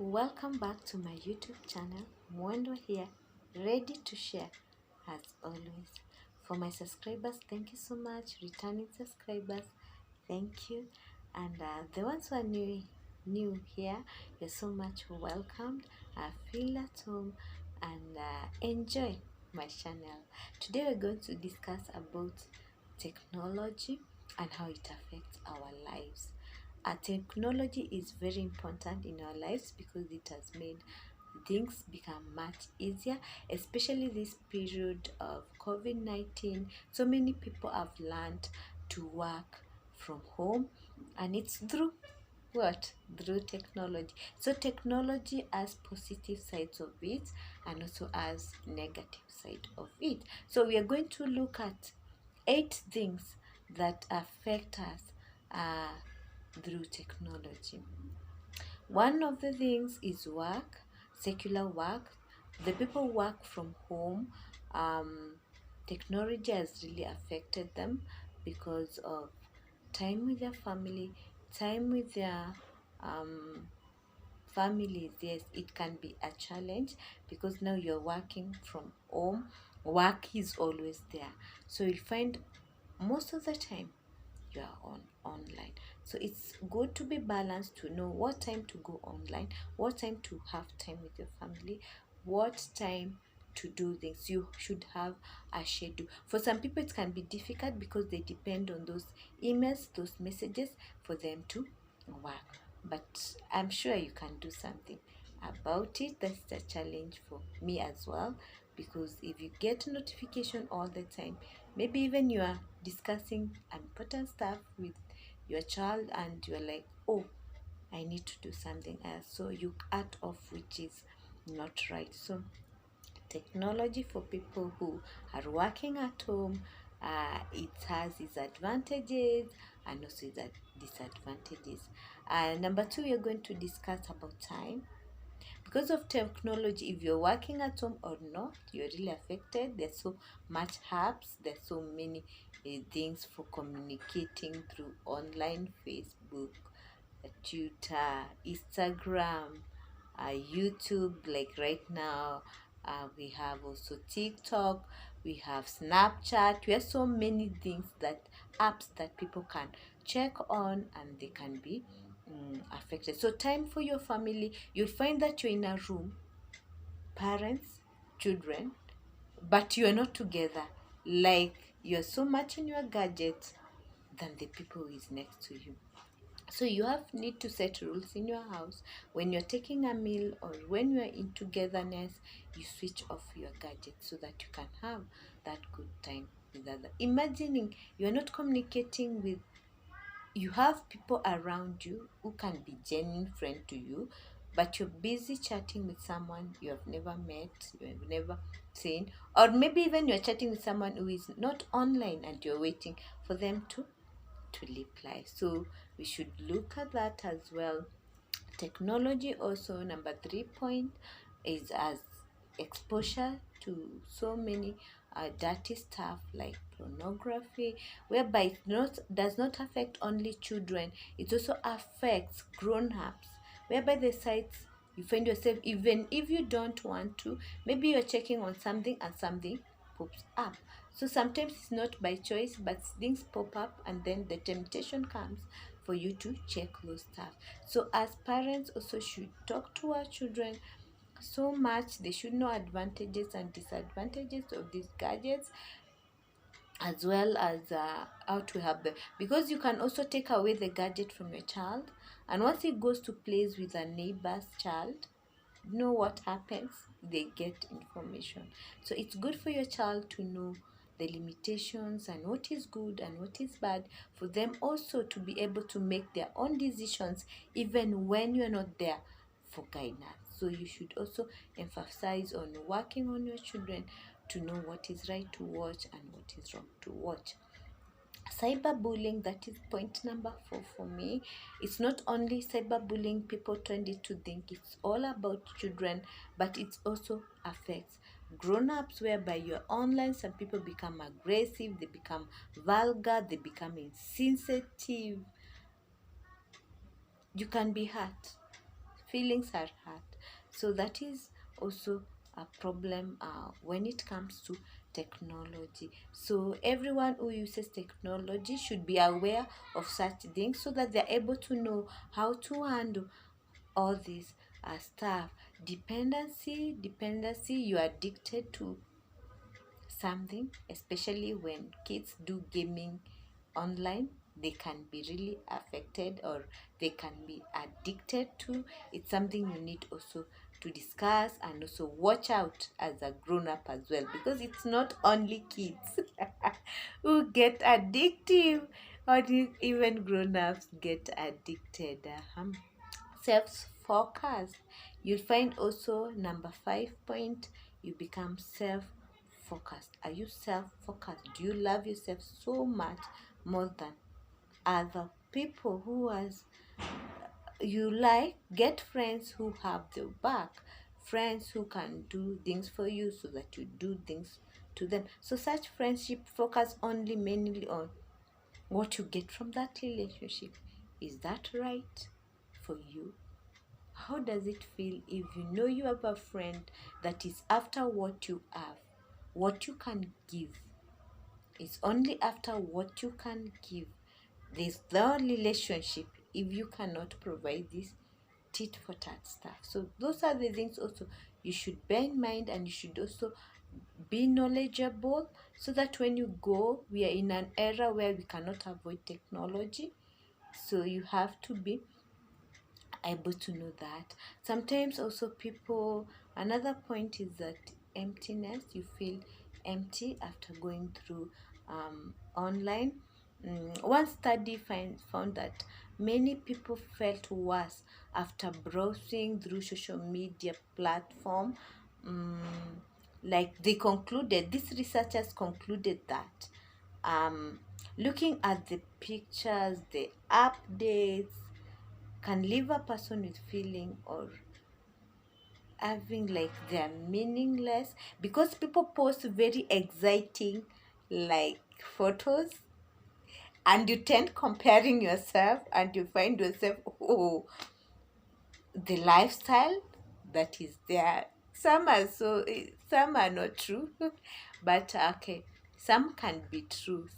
Welcome back to my YouTube channel. Mwendwa here, ready to share as always. For my subscribers, thank you so much. Returning subscribers, thank you. And the ones who are new here, you're so much welcomed. Feel at home and enjoy my channel. Today we're going to discuss about technology and how it affects our lives. Technology is very important in our lives because it has made things become much easier, especially this period of COVID-19. So many people have learned to work from home, and it's through what? Through technology. So technology has positive sides of it and also has negative side of it. So we are going to look at 8 things that affect us through technology. One of the things is work, secular work. The people work from home. Technology has really affected them because of time with their family, time with their families. Yes, it can be a challenge because now you're working from home. Work is always there. So you'll find most of the time you are online. So it's good to be balanced, to know what time to go online, what time to have time with your family, what time to do things. You should have a schedule. For some people it can be difficult because they depend on those emails, those messages for them to work, but I'm sure you can do something about it. That's a challenge for me as well, because if you get notification all the time, maybe even you are discussing important stuff with your child and you're like, oh, I need to do something else, so you cut off, which is not right. So technology for people who are working at home, it has its advantages and also its disadvantages. Number 2, we are going to discuss about time. Because of technology, if you're working at home or not, you're really affected. There's so much apps, there's so many things for communicating through online: Facebook, Twitter, Instagram, YouTube. Like right now, we have also TikTok, we have Snapchat. We have so many things, that apps that people can check on and they can be affected. So time for your family, you'll find that you're in a room, parents, children, but you're not together. Like, you're so much in your gadget than the people who is next to you. So you need to set rules in your house. When you're taking a meal or when you're in togetherness, you switch off your gadgets so that you can have that good time with others. Imagining you're not communicating with, you have people around you who can be genuine friend to you, but you're busy chatting with someone you have never met, you have never seen, or maybe even you're chatting with someone who is not online and you're waiting for them to reply. So we should look at that as well. Technology also, number 3 point, is as exposure to so many dirty stuff like pornography, whereby does not affect only children, it also affects grown-ups, whereby the sites you find yourself, even if you don't want to, maybe you're checking on something and something pops up. So sometimes it's not by choice, but things pop up and then the temptation comes for you to check those stuff. So as parents also should talk to our children so much. They should know advantages and disadvantages of these gadgets, as well as how to help them, because you can also take away the gadget from your child, and once it goes to plays with a neighbor's child, you know what happens? They get information. So it's good for your child to know the limitations and what is good and what is bad, for them also to be able to make their own decisions even when you're not there for guidance. So you should also emphasize on working on your children to know what is right to watch and what is wrong to watch. Cyberbullying, that is point number 4 for me. It's not only cyberbullying, people tend to think it's all about children, but it also affects grown-ups, whereby you're online, some people become aggressive, they become vulgar, they become insensitive. You can be hurt feelings are hurt. So that is also a problem when it comes to technology. So everyone who uses technology should be aware of such things so that they're able to know how to handle all these stuff. Dependency, you are addicted to something, especially when kids do gaming online, they can be really affected or they can be addicted to. It's something you need also to discuss and also watch out as a grown up as well, because it's not only kids who get addictive, or even grown ups get addicted. Self-focused, you'll find also number 5 point, you become self-focused. Are you self-focused? Do you love yourself so much more than other people? Who has you like? Get friends who have your back, friends who can do things for you so that you do things to them. So such friendship focus only mainly on what you get from that relationship. Is that right for you? How does it feel if you know you have a friend that is after what you have, what you can give? It's only after what you can give. There's the relationship if you cannot provide this tit for tat stuff. So those are the things also you should bear in mind, and you should also be knowledgeable so that when you go, we are in an era where we cannot avoid technology. So you have to be able to know that. Sometimes also people, another point is that emptiness, you feel empty after going through online. One study found that many people felt worse after browsing through social media platform. um, like they concluded, these researchers concluded that looking at the pictures, the updates, can leave a person with feeling or having like they're meaningless, because people post very exciting like photos, and you tend comparing yourself and you find yourself, oh, the lifestyle that is there, some are so some are not true but okay, some can be true,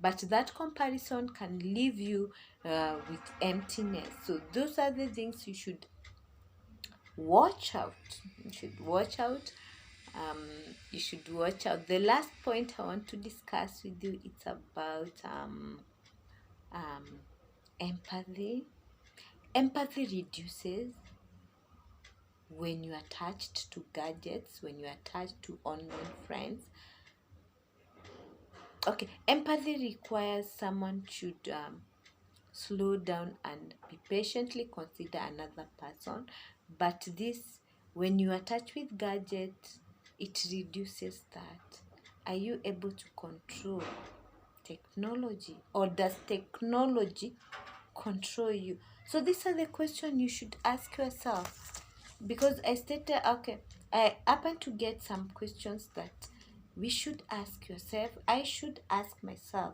but that comparison can leave you with emptiness. So those are the things you should watch out. You should watch out. um you should watch out. The last point I want to discuss with you, it's about um empathy. Empathy reduces when you are attached to gadgets, when you are attached to online friends. Okay, empathy requires someone should slow down and be patiently consider another person. But this, when you attach with gadgets, it reduces that. Are you able to control technology, or does technology control you? So these are the questions you should ask yourself, because I stated, okay, I happen to get some questions that we should ask yourself. I should ask myself.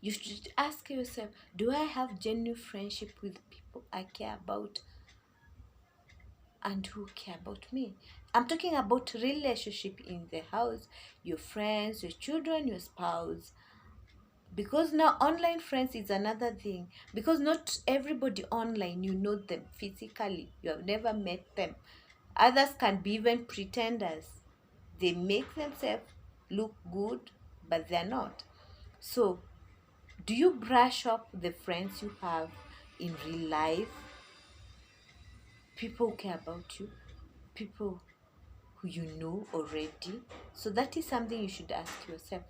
You should ask yourself, do I have genuine friendship with people I care about and who care about me? I'm talking about relationship in the house, your friends, your children, your spouse. Because now online friends is another thing, because not everybody online you know them physically, you have never met them. Others can be even pretenders. They make themselves look good, but they're not. So do you brush up the friends you have in real life? People who care about you, people who you know already. So that is something you should ask yourself.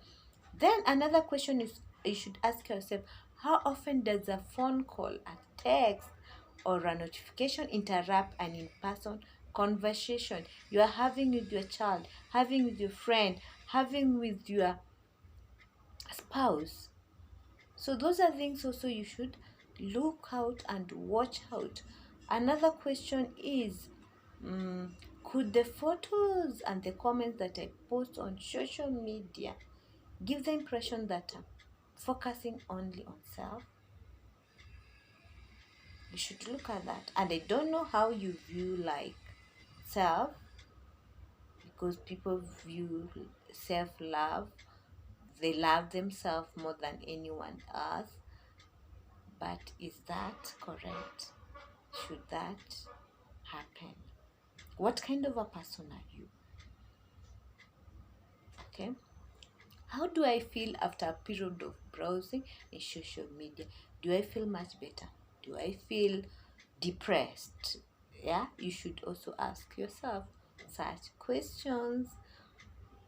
Then another question is, you should ask yourself, how often does a phone call, a text, or a notification interrupt an in-person conversation you are having with your child, having with your friend, having with your spouse? So those are things also you should look out and watch out. Another question is, could the photos and the comments that I post on social media give the impression that I'm focusing only on self? You should look at that. And I don't know how you view like self, because people view self-love, they love themselves more than anyone else. But is that correct? Should that happen? What kind of a person are you? Okay. How do I feel after a period of browsing in social media? Do I feel much better? Do I feel depressed? Yeah, you should also ask yourself such questions.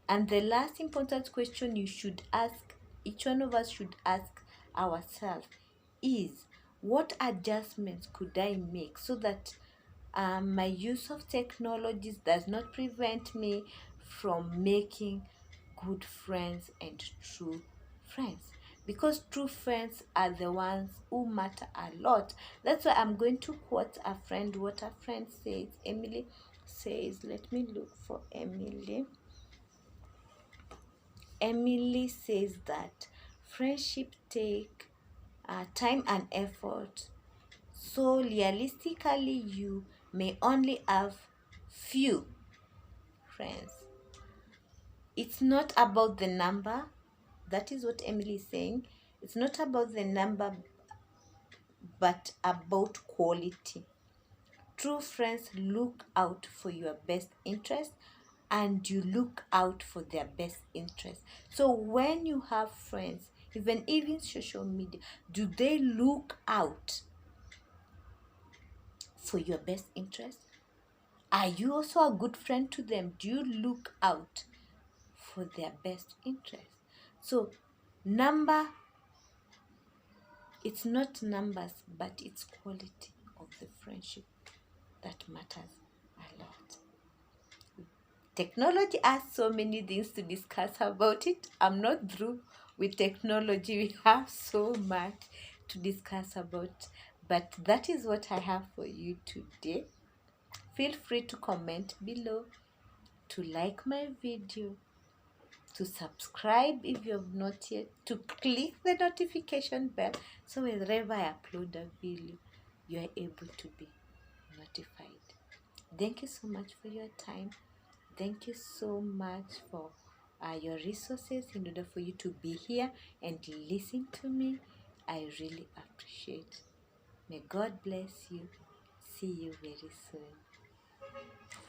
And the last important question you should ask, each one of us should ask ourselves, is what adjustments could I make so that my use of technologies does not prevent me from making good friends and true friends, because true friends are the ones who matter a lot. That's why I'm going to quote a friend, what a friend says. Emily says, let me look for Emily. Emily says that friendship take time and effort, so realistically you may only have few friends. It's not about the number. That is what Emily is saying. It's not about the number, but about quality. True friends look out for your best interest, and you look out for their best interest. So when you have friends, even social media, do they look out for your best interest? Are you also a good friend to them? Do you look out for their best interest? So number, it's not numbers, but it's quality of the friendship that matters a lot. Technology has so many things to discuss about it. I'm not through with technology. We have so much to discuss about, but that is what I have for you today. Feel free to comment below, to like my video, to subscribe if you have not yet, to click the notification bell so whenever I upload a video, you are able to be notified. Thank you so much for your time. Thank you so much for your resources in order for you to be here and listen to me. I really appreciate. May God bless you. See you very soon.